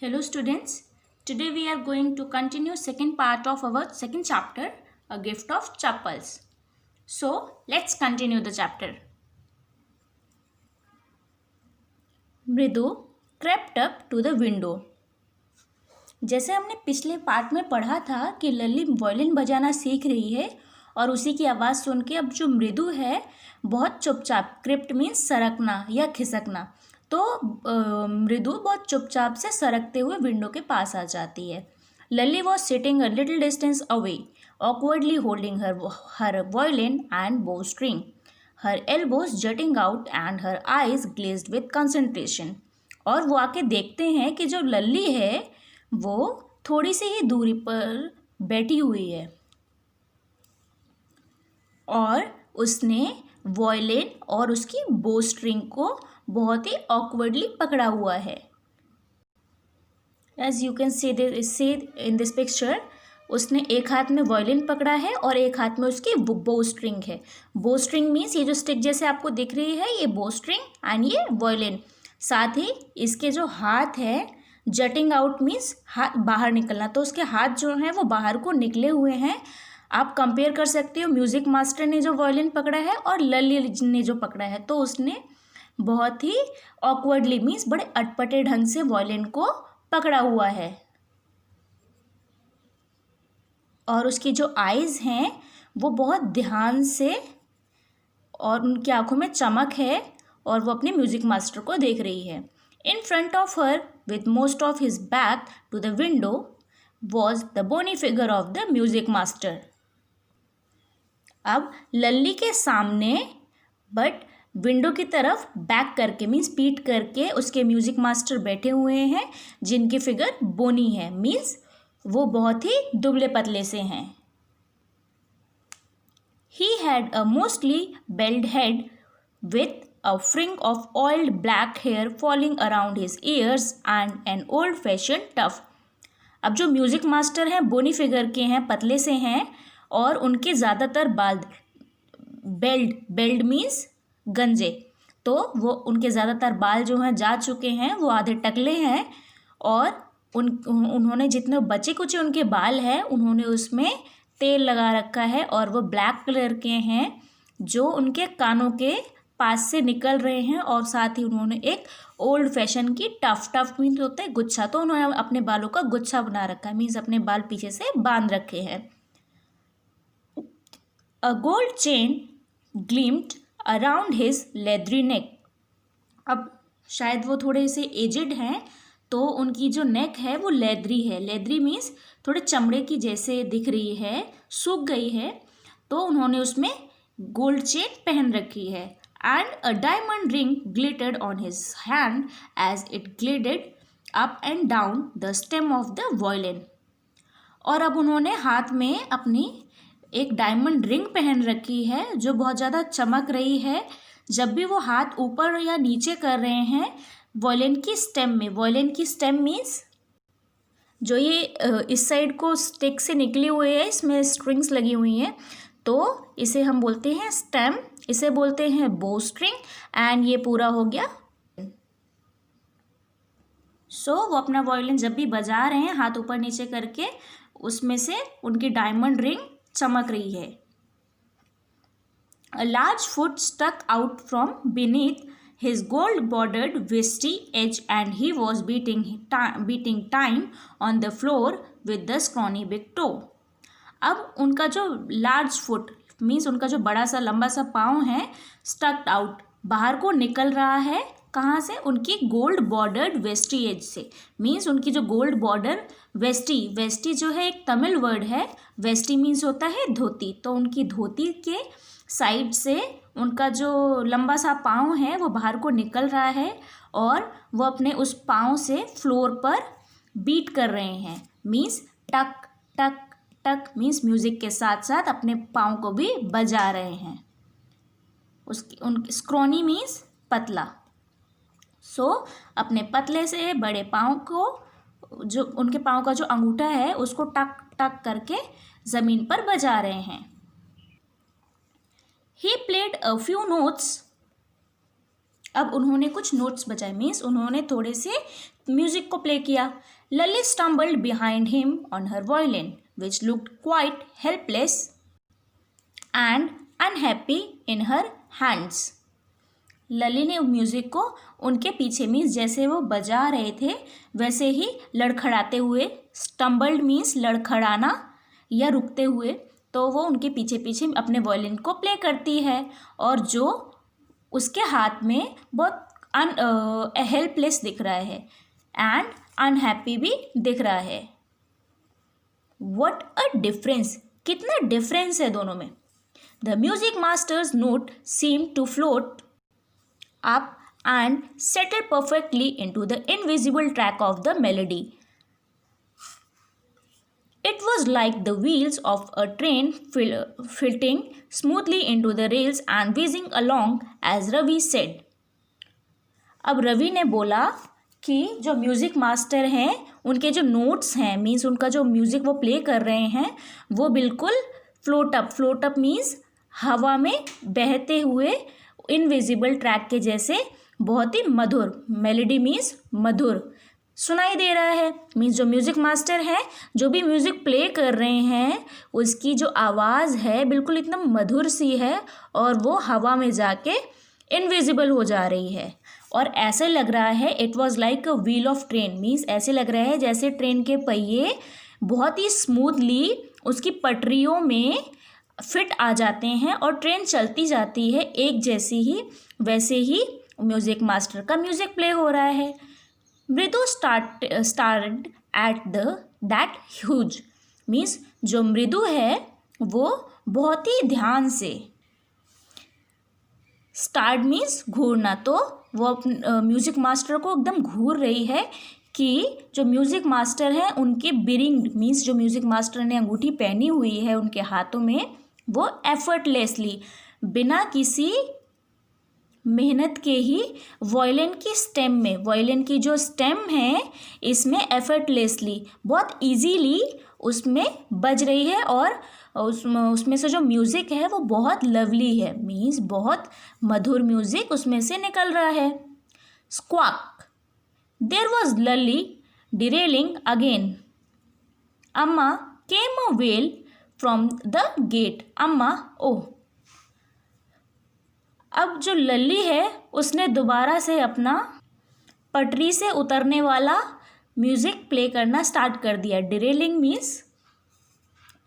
Hello students, today we are going to continue second part of our second chapter, A Gift of Chappals. So, let's continue the chapter. Mridu crept up to the window. जैसे हमने पिछले part में पढ़ा था कि लल्ली violin बजाना सीख रही है और उसी की आवाज़ सुन के अब जो मृदु है बहुत चुपचाप, क्रिप्ट मीन्स सरकना या खिसकना, तो मृदु बहुत चुपचाप से सरकते हुए विंडो के पास आ जाती है. Lalli was sitting a little distance away, awkwardly holding her violin and bow string, her elbows jutting out and her eyes glazed with concentration. और वो आके देखते हैं कि जो लल्ली है वो थोड़ी सी ही दूरी पर बैठी हुई है और उसने वायलिन और उसकी बो स्ट्रिंग को बहुत ही ऑकवर्डली पकड़ा हुआ है. As you can see in this picture, उसने एक हाथ में वायलिन पकड़ा है और एक हाथ में उसकी बो स्ट्रिंग है. बो स्ट्रिंग मीन्स ये जो स्टिक जैसे आपको दिख रही है ये बो स्ट्रिंग एंड ये वायलिन. साथ ही इसके जो हाथ है, जटिंग आउट मीन्स हाथ बाहर निकलना, तो उसके हाथ जो हैं वो बाहर को निकले हुए हैं. आप कंपेयर कर सकते हो म्यूज़िक मास्टर ने जो वायलिन पकड़ा है और लल्ली ने जो पकड़ा है, तो उसने बहुत ही ऑकवर्डली मीन्स बड़े अटपटे ढंग से वायलिन को पकड़ा हुआ है. और उसकी जो आईज़ हैं वो बहुत ध्यान से और उनकी आंखों में चमक है और वो अपने म्यूज़िक मास्टर को देख रही है. In front of her, with most of his back to the window, was the bony figure of the music master. अब लल्ली के सामने बट विंडो की तरफ बैक करके मीन्स पीठ करके उसके म्यूज़िक मास्टर बैठे हुए हैं जिनकी फिगर बोनी है, मीन्स वो बहुत ही दुबले पतले से हैं. He had a mostly bald head with a fring of oiled black hair falling around his ears and an old-fashioned tuft. अब जो म्यूज़िक मास्टर हैं बोनी फिगर के हैं, पतले से हैं और उनके ज़्यादातर बाल बेल्ड मीन्स गंजे, तो वो उनके ज़्यादातर बाल जो हैं जा चुके हैं, वो आधे टकले हैं और उन्होंने जितने बचे कुचे उनके बाल हैं उन्होंने उसमें तेल लगा रखा है और वो ब्लैक कलर के हैं जो उनके कानों के पास से निकल रहे हैं. और साथ ही उन्होंने एक ओल्ड फैशन की टफ मीन्स होता है गुच्छा, तो उन्होंने अपने बालों का गुच्छा बना रखा है, मीन्स अपने बाल पीछे से बांध रखे हैं. A gold chain gleamed around his leathery neck. अब शायद वो थोड़े से एजेड हैं तो उनकी जो नेक है वो लेदरी है. लेदरी मीन्स थोड़े चमड़े की जैसे दिख रही है, सूख गई है, तो उन्होंने उसमें गोल्ड चेन पहन रखी है. And a diamond ring glittered on his hand as it glided up and down the stem of the violin. और अब उन्होंने हाथ में अपनी एक डायमंड रिंग पहन रखी है जो बहुत ज़्यादा चमक रही है जब भी वो हाथ ऊपर या नीचे कर रहे हैं वायलिन की स्टेम में. वायलिन की स्टेम मीन्स जो ये इस साइड को स्टिक से निकली हुई है, इसमें स्ट्रिंग्स लगी हुई हैं, तो इसे हम बोलते हैं स्टेम, इसे बोलते हैं बो स्ट्रिंग एंड ये पूरा हो गया. सो वो अपना वायलिन जब भी बजा रहे हैं हाथ ऊपर नीचे करके, उसमें से उनकी डायमंड रिंग चमक रही है. A large foot stuck out from beneath his gold bordered vesty edge and he was beating time on the floor with the scrawny big toe. अब उनका जो लार्ज फुट मीन्स उनका जो बड़ा सा लंबा सा पाँव है, स्टक्ड आउट बाहर को निकल रहा है. कहाँ से? उनकी गोल्ड बॉर्डर्ड वेस्टी एज से, मीन्स उनकी जो गोल्ड बॉर्डर वेस्टी जो है एक तमिल वर्ड है. वेस्टी मीन्स होता है धोती, तो उनकी धोती के साइड से उनका जो लंबा सा पाँव है वो बाहर को निकल रहा है और वो अपने उस पाँव से फ्लोर पर बीट कर रहे हैं, मीन्स टक टक टक मीन्स म्यूज़िक के साथ साथ अपने पाँव को भी बजा रहे हैं. उनकी स्क्रॉनी मीन्स पतला. सो अपने पतले से बड़े पाँव को, जो उनके पाँव का जो अंगूठा है उसको टक टक करके ज़मीन पर बजा रहे हैं. He played a few notes अब उन्होंने कुछ नोट्स बजाए, मीन्स उन्होंने थोड़े से म्यूजिक को प्ले किया. Lalli stumbled behind him on her violin which looked quite helpless and unhappy in her hands. Lalli ने म्यूजिक को उनके पीछे, मीन्स जैसे वो बजा रहे थे वैसे ही लड़खड़ाते हुए, स्टम्बल्ड मीन्स लड़खड़ाना या रुकते हुए, तो वो उनके पीछे पीछे अपने वायलिन को प्ले करती है और जो उसके हाथ में बहुत हेल्पलेस दिख रहा है एंड अनहैप्पी भी दिख रहा है. व्हाट अ डिफरेंस, कितना डिफरेंस है दोनों में. The music master's note seem to float up and settle perfectly into the invisible track of the melody. It was like the wheels of a train fitting smoothly into the rails and whizzing along, as Ravi said. अब रवि ने बोला कि जो music master हैं उनके जो notes हैं, means उनका जो म्यूज़िक वो प्ले कर रहे हैं वो बिल्कुल फ्लोट अप मीन्स हवा में बहते हुए इनविजिबल ट्रैक के जैसे बहुत ही मधुर, मेलोडी मीन्स मधुर सुनाई दे रहा है. मीन्स जो म्यूज़िक मास्टर है जो भी म्यूज़िक प्ले कर रहे हैं उसकी जो आवाज़ है बिल्कुल एकदम मधुर सी है और वो हवा में जाके इनविजिबल हो जा रही है. और ऐसे लग रहा है it was like a wheel of train, means ऐसे लग रहा है जैसे ट्रेन के पहिए बहुत ही स्मूथली उसकी पटरियों में फिट आ जाते हैं और ट्रेन चलती जाती है एक जैसी ही, वैसे ही म्यूज़िक मास्टर का म्यूज़िक प्ले हो रहा है. मृदु स्टार्ड एट दैट ह्यूज, मीन्स जो मृदु है वो बहुत ही ध्यान से, स्टार्ड मीन्स घूरना, तो वो म्यूज़िक मास्टर को एकदम घूर रही है कि जो म्यूज़िक मास्टर है उनके बिरिंग, मीन्स जो म्यूज़िक मास्टर ने अंगूठी पहनी हुई है उनके हाथों में वो एफर्टलेसली, बिना किसी मेहनत के ही वायलिन की स्टेम में, वायलिन की जो स्टेम है इसमें एफर्टलेसली बहुत इजीली उसमें बज रही है और उसमें से जो म्यूज़िक है वो बहुत लवली है, मीन्स बहुत मधुर म्यूज़िक उसमें से निकल रहा है. Squawk, there was Lalli drilling again. Amma came a wail from the gate. Amma, oh. अब जो लली है उसने दोबारा से अपना पटरी से उतरने वाला म्यूज़िक प्ले करना स्टार्ट कर दिया. डिरेलिंग मीन्स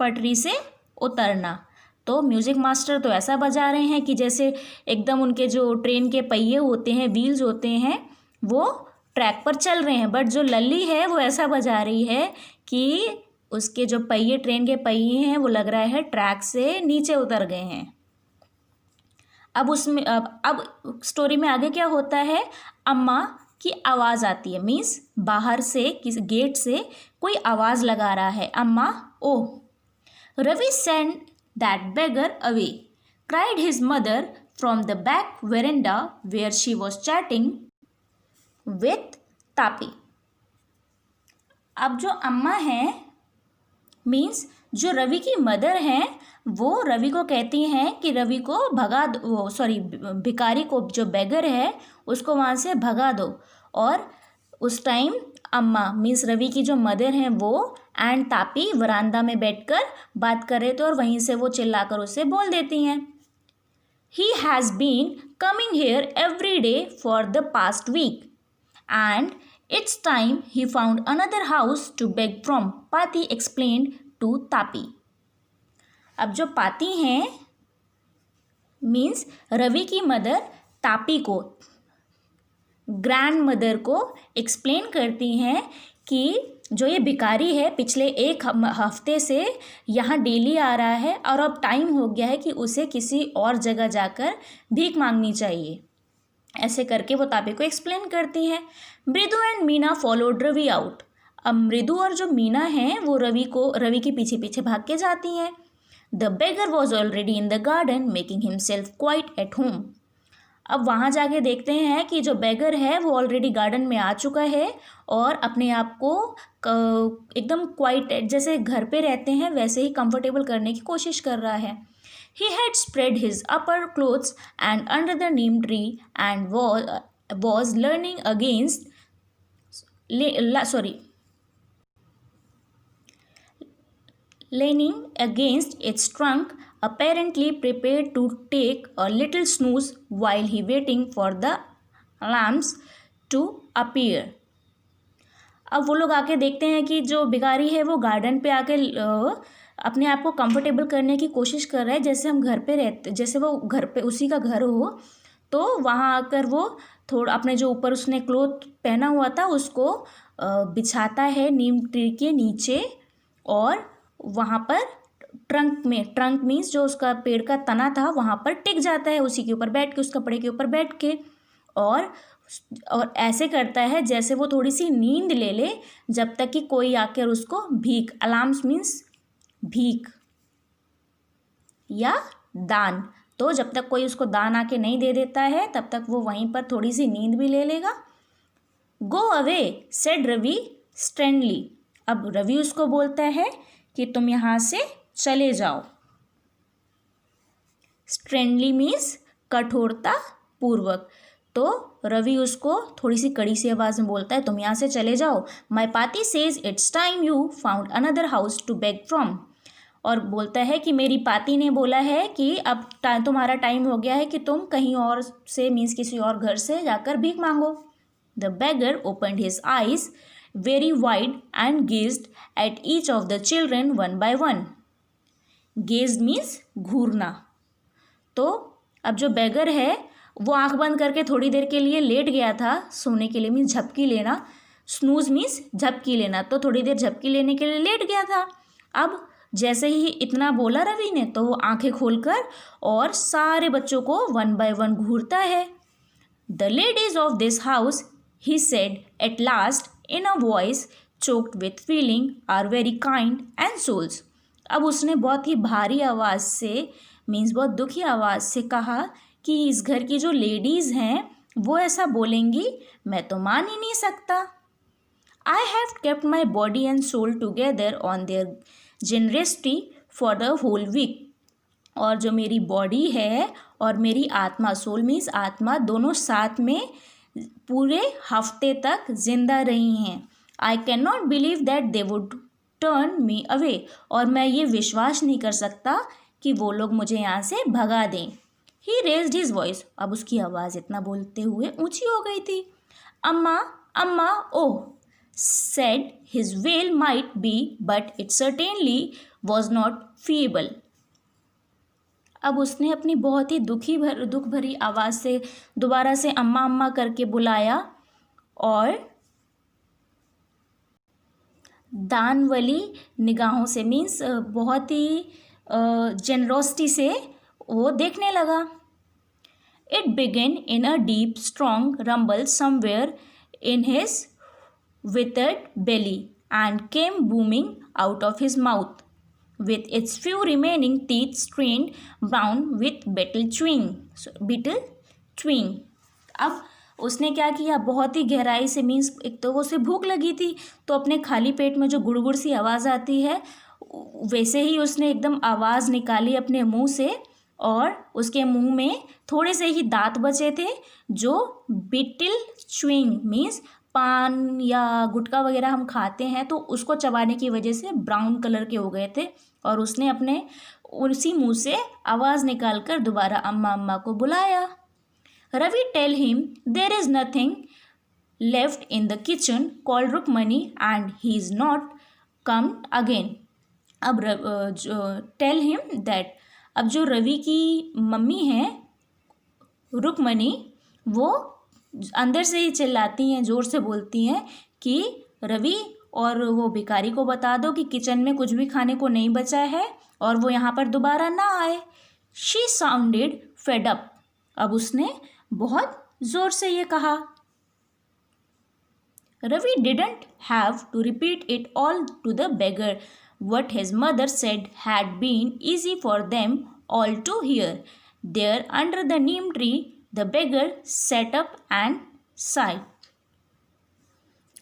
पटरी से उतरना. तो म्यूज़िक मास्टर तो ऐसा बजा रहे हैं कि जैसे एकदम उनके जो ट्रेन के पहिए होते हैं, व्हील्स होते हैं, वो ट्रैक पर चल रहे हैं. बट जो लली है वो ऐसा बजा रही है कि उसके जो पहिए, ट्रेन के पहिए हैं, वो लग रहा है ट्रैक से नीचे उतर गए हैं. अब उसमें अब स्टोरी में आगे क्या होता है, अम्मा की आवाज़ आती है, मीन्स बाहर से किसी गेट से कोई आवाज़ लगा रहा है. Amma, oh. Ravi send that beggar away, cried his mother from the back veranda where she was chatting with Tapi. अब जो अम्मा हैं मीन्स जो रवि की मदर हैं वो रवि को कहती हैं कि रवि को भगा दो, भिखारी को, जो बेगर है उसको वहाँ से भगा दो. और उस टाइम अम्मा मीन्स रवि की जो मदर हैं वो एंड तापी वरांदा में बैठकर बात कर रहे थे और वहीं से वो चिल्लाकर उसे बोल देती हैं, he has been coming here every day for the past week and it's time he found another house to beg from, Pati explained to Tapi. अब जो पाती हैं मीन्स रवि की मदर तापी को, ग्रैंड मदर को एक्सप्लेन करती हैं कि जो ये भिखारी है पिछले एक हफ्ते से यहाँ डेली आ रहा है और अब टाइम हो गया है कि उसे किसी और जगह जाकर भीख मांगनी चाहिए. ऐसे करके वो तापी को एक्सप्लेन करती है. Mridu and Meena followed Ravi out. अब मृदु और जो मीना हैं वो रवि के पीछे पीछे भाग के जाती हैं. The beggar was already in the garden making himself quite at home. अब वहाँ जाके देखते हैं कि जो बेगर है वो ऑलरेडी गार्डन में आ चुका है और अपने आप को एकदम क्वाइट, जैसे घर पे रहते हैं वैसे ही कंफर्टेबल करने की कोशिश कर रहा है. He had spread his upper clothes and under the neem tree and was leaning against leaning against its trunk, apparently prepared to take a little snooze while he waiting for the lamps to appear. अब वो लोग आके देखते हैं कि जो भिखारी है वो गार्डन पे आके अपने आप को कंफर्टेबल करने की कोशिश कर रहा है, जैसे हम घर पे रहते, जैसे वो घर पे उसी का घर हो। तो वहाँ आकर वो थोड़ा अपने जो ऊपर उसने क्लोथ पहना हुआ था उसको बिछाता है नीम ट्री के नीचे, और वहाँ पर ट्रंक मीन्स जो उसका पेड़ का तना था वहाँ पर टिक जाता है, उसी के ऊपर बैठ के, उस कपड़े के ऊपर बैठ के, और ऐसे करता है जैसे वो थोड़ी सी नींद ले ले, जब तक कि कोई आकर उसको भीख, अलार्म्स मीन्स भीख या दान, तो जब तक कोई उसको दान आके नहीं दे देता है तब तक वो वहीं पर थोड़ी सी नींद भी ले लेगा। Go away said Ravi sternly. अब रवि उसको बोलता है कि तुम यहाँ से चले जाओ। स्ट्रेनली मीन्स कठोरता पूर्वक। तो रवि उसको थोड़ी सी कड़ी सी आवाज़ में बोलता है, तुम यहाँ से चले जाओ। माई पाती says it's time you found another house to beg from. और बोलता है कि मेरी पाती ने बोला है कि अब तुम्हारा टाइम हो गया है कि तुम कहीं और से मीन्स किसी और घर से जाकर भीख मांगो। The beggar opened his eyes very wide and gazed at each of the children one by one. Gazed means घूरना। तो अब जो बेगर है वो आंख बंद करके थोड़ी देर के लिए लेट गया था, सोने के लिए मीन्स झपकी लेना, स्नूज मीन्स झपकी लेना, तो थोड़ी देर झपकी लेने के लिए लेट गया था। अब जैसे ही इतना बोला रवि ने तो वो आंखें खोलकर और सारे बच्चों को वन बाय वन घूरता है। The ladies of this house, he said at last in a voice choked with feeling, are very kind and souls. अब उसने बहुत ही भारी आवाज़ से मीन्स बहुत दुखी आवाज़ से कहा कि इस घर की जो लेडीज़ हैं वो ऐसा बोलेंगी, मैं तो मान ही नहीं सकता। I have kept my body and soul together on their generosity for the whole week. और जो मेरी बॉडी है और मेरी आत्मा, सोल मीन्स आत्मा, दोनों साथ में पूरे हफ्ते तक जिंदा रही हैं। I can not believe that they would turn me away. और मैं ये विश्वास नहीं कर सकता कि वो लोग मुझे यहाँ से भगा दें। ही रेज्ड हिज वॉइस। अब उसकी आवाज़ इतना बोलते हुए ऊंची हो गई थी। अम्मा अम्मा ओह said his wail might be, but it certainly was not feeble. अब उसने अपनी बहुत ही दुख भरी आवाज़ से दोबारा से अम्मा अम्मा करके बुलाया, और दान वाली निगाहों से मीन्स बहुत ही जेनरोसिटी से वो देखने लगा। It began in a deep strong rumble somewhere in his withered belly and came booming out of his mouth, with its few remaining teeth strained brown with betel chewing. अब उसने क्या किया, बहुत ही गहराई से मीन्स एक तो वो उसे भूख लगी थी, तो अपने खाली पेट में जो गुड़गुड़ सी आवाज़ आती है वैसे ही उसने एकदम आवाज़ निकाली अपने मुंह से, और उसके मुंह में थोड़े से ही दांत बचे थे जो बेटल च्यूइंग मीन्स पान या गुटखा वगैरह हम खाते हैं तो उसको चबाने की वजह से ब्राउन कलर के हो गए थे। और उसने अपने उसी मुंह से आवाज़ निकालकर दोबारा अम्मा अम्मा को बुलाया। Ravi tell him there is nothing left in the kitchen called Rukmani and he is not come again. अब टेल हिम दैट, अब जो रवि की मम्मी है रुक्मणी वो अंदर से ही चिल्लाती हैं, ज़ोर से बोलती हैं कि रवि और वो भिखारी को बता दो कि किचन में कुछ भी खाने को नहीं बचा है और वो यहाँ पर दोबारा ना आए। She sounded fed up. अब उसने बहुत ज़ोर से ये कहा। Ravi didn't have to repeat it all to the beggar. What his mother said had been easy for them all to hear. There under the neem tree, the beggar sat up and sighed.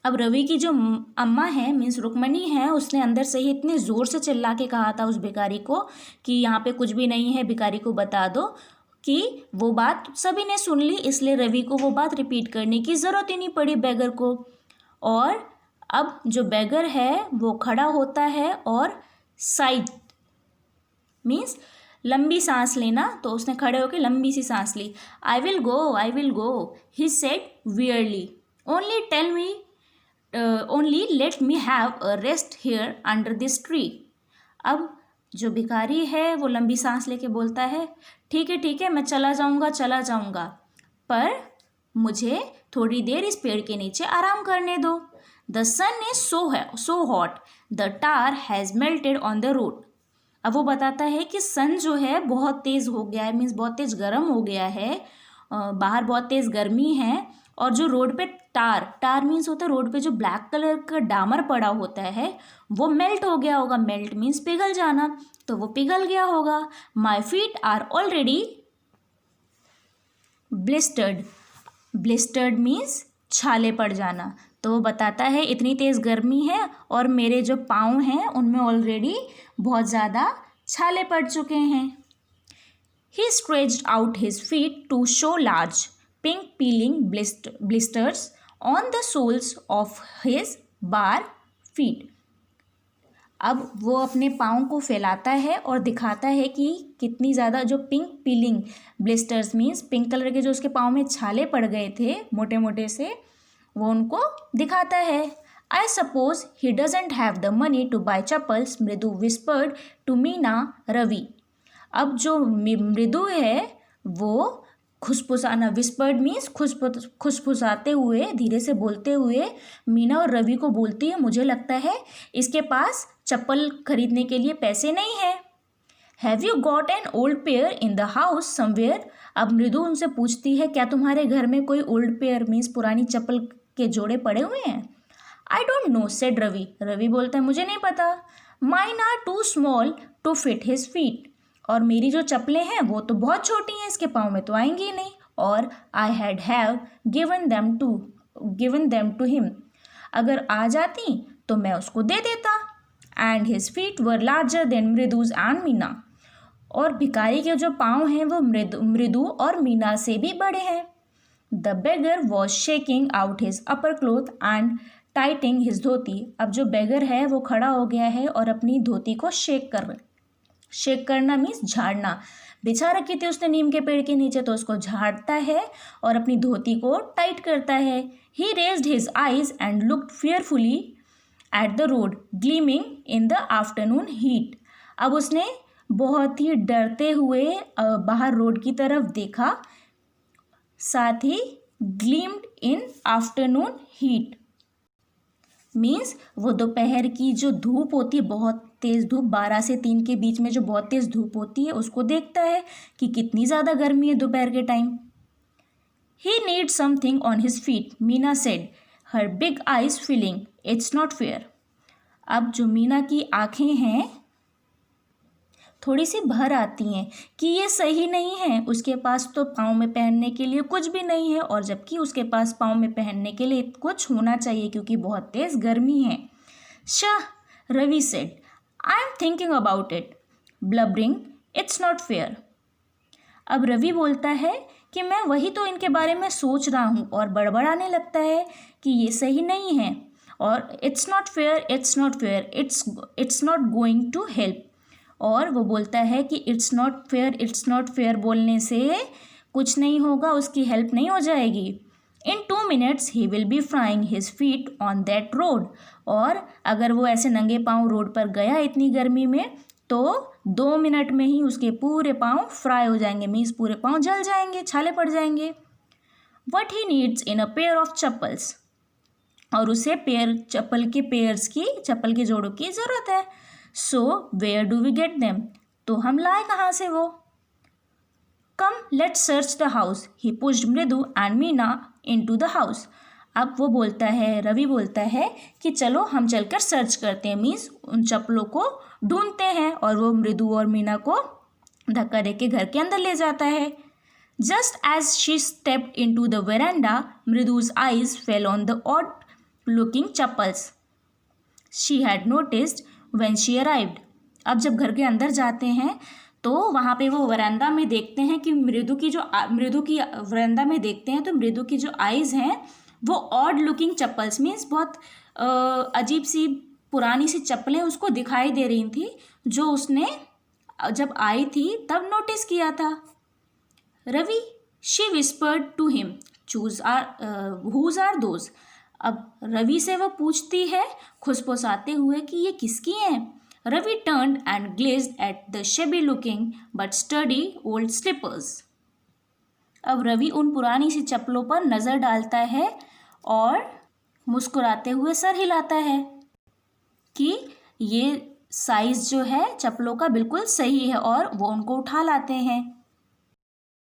अब रवि की जो अम्मा है means Rukmini है, उसने अंदर से ही इतने ज़ोर से चिल्ला के कहा था उस भिखारी को कि यहाँ पे कुछ भी नहीं है, भिखारी को बता दो, कि वो बात सभी ने सुन ली, इसलिए रवि को वो बात रिपीट करने की ज़रूरत ही नहीं पड़ी बेगर को। और अब जो बेगर है वो खड़ा होता है और साइड मीन्स लंबी सांस लेना, तो उसने खड़े होकर लंबी सी सांस ली। I will go he said wearily, only tell me only let me have a rest here under this tree. अब जो भिखारी है वो लंबी सांस लेके बोलता है, ठीक है मैं चला जाऊंगा, पर मुझे थोड़ी देर इस पेड़ के नीचे आराम करने दो। The sun is so hot the tar has melted on the road. अब वो बताता है कि सन जो है बहुत तेज़ हो गया है, मीन्स बहुत तेज़ गर्म हो गया है, बाहर बहुत तेज़ गर्मी है, और जो रोड पे टार मीन्स होता है रोड पे जो ब्लैक कलर का डामर पड़ा होता है वो मेल्ट हो गया होगा। मेल्ट मीन्स पिघल जाना, तो वो पिघल गया होगा। My feet are already blistered means छाले पड़ जाना। तो वो बताता है इतनी तेज़ गर्मी है और मेरे जो पाँव हैं उनमें ऑलरेडी बहुत ज़्यादा छाले पड़ चुके हैं। He stretched out his feet to show large pink peeling blisters on the soles of his bare feet. अब वो अपने पाँव को फैलाता है और दिखाता है कि कितनी ज़्यादा जो pink piling blisters means pink colour के जो उसके पाँव में छाले पड़ गए थे मोटे मोटे से, वो उनको दिखाता है। I suppose he doesn't have the money to buy chappals, मृदु whispered to मीना रवि। अब जो मृदु है वो खुसफुसाना, विस्पर्ड मीन्स खुसफुसाते हुए, धीरे से बोलते हुए मीना और रवि को बोलती है, मुझे लगता है इसके पास चप्पल खरीदने के लिए पैसे नहीं है। Have you got an old pair in the house somewhere. अब मृदु उनसे पूछती है, क्या तुम्हारे घर में कोई ओल्ड पेयर मीन्स पुरानी चप्पल के जोड़े पड़े हुए हैं। I don't know said Ravi. Ravi बोलता है मुझे नहीं पता। Mine are too small to fit his feet. और मेरी जो चप्पलें हैं वो तो बहुत छोटी हैं, इसके पाँव में तो आएंगी ही नहीं। और I have given them to him. अगर आ जाती तो मैं उसको दे देता। And his feet were larger than Mridu's and Meena. और भिखारी के जो पाँव हैं वो मृदु और मीना से भी बड़े हैं। The beggar was shaking out his upper cloth and tightening his dhoti. अब जो बेगर है वो खड़ा हो गया है और अपनी धोती को शेक करना मीन्स झाड़ना। बिछा रखी थी उसने नीम के पेड़ के नीचे, तो उसको झाड़ता है और अपनी धोती को टाइट करता है। He raised his eyes and looked fearfully at the road gleaming in the afternoon heat. अब उसने बहुत ही डरते हुए बाहर रोड की तरफ देखा, साथ ही gleamed in afternoon heat means वो दोपहर की जो धूप होती है, बहुत तेज़ धूप, 12 से 3 के बीच में जो बहुत तेज़ धूप होती है उसको देखता है कि कितनी ज़्यादा गर्मी है दोपहर के time. He need something on his feet Meena said, her big eyes feeling it's not fair. अब जो मीना की आँखें हैं थोड़ी सी भर आती हैं कि ये सही नहीं है, उसके पास तो पाँव में पहनने के लिए कुछ भी नहीं है, और जबकि उसके पास पाँव में पहनने के लिए कुछ होना चाहिए क्योंकि बहुत तेज़ गर्मी है। Shh, Ravi said, I am thinking about it, blubbering it's not fair. अब रवि बोलता है कि मैं वही तो इनके बारे में सोच रहा हूँ, और बड़बड़ाने लगता है कि ये सही नहीं है और it's not fair, it's not going to help. और वो बोलता है कि इट्स नॉट फेयर बोलने से कुछ नहीं होगा, उसकी हेल्प नहीं हो जाएगी। इन 2 minutes he will be frying his feet on that road. और अगर वो ऐसे नंगे पाँव रोड पर गया इतनी गर्मी में तो 2 मिनट में ही उसके पूरे पाँव फ्राई हो जाएंगे, मीन्स पूरे पाँव जल जाएंगे, छाले पड़ जाएंगे। What he needs in a pair of chappals. और उसे चप्पल के जोड़ों की ज़रूरत है। So where do we get them. तो हम लाए कहाँ से वो। Come let's search the house. He pushed Mridu and Meena into the house. अब वो बोलता है, रवि बोलता है कि चलो हम चलकर सर्च करते हैं, मीन्स उन चप्पलों को ढूंढते हैं, और वो मृदु और मीना को धक्का देके घर के अंदर ले जाता है। Just as she stepped into the veranda Mridu's eyes fell on the odd looking chappals she had noticed when she arrived. अब जब घर के अंदर जाते हैं तो वहाँ पे वो वरांदा में देखते हैं कि मृदु की वरांदा में देखते हैं तो मृदु की जो आइज़ हैं वो ऑड लुकिंग चप्पल्स मीन्स बहुत अजीब सी पुरानी सी चप्पलें उसको दिखाई दे रही थी जो उसने जब आई थी तब नोटिस किया था. Ravi, she whispered to him, whose are those. अब रवि से वह पूछती है खुसफुसाते हुए कि ये किसकी हैं. Ravi turned and gazed at the shabby looking but sturdy old slippers. अब रवि उन पुरानी सी चप्पलों पर नज़र डालता है और मुस्कुराते हुए सर हिलाता है कि ये साइज़ जो है चप्पलों का बिल्कुल सही है और वो उनको उठा लाते हैं.